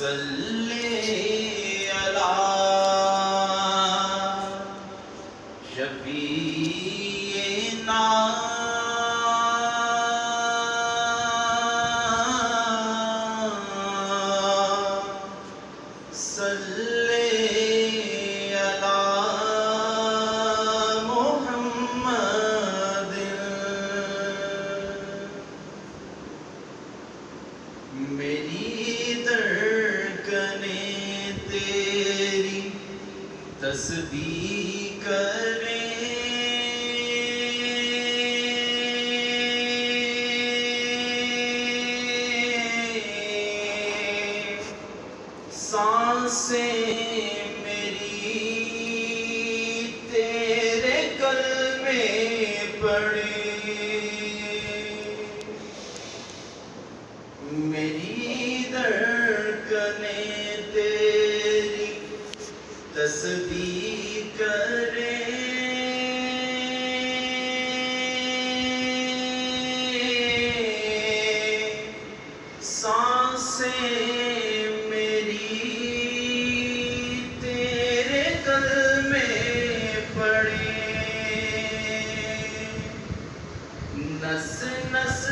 सल्ले अला शफीना सल्ले अला मुहम्मद। मेरी धड़कनें तेरी तस्बीह करें, सांसें मेरी तेरे कलमे पढ़े। मेरी धड़कनें तेरी तस्बीह करें, सांसें मेरी तेरे कलमे पढ़े। नस नस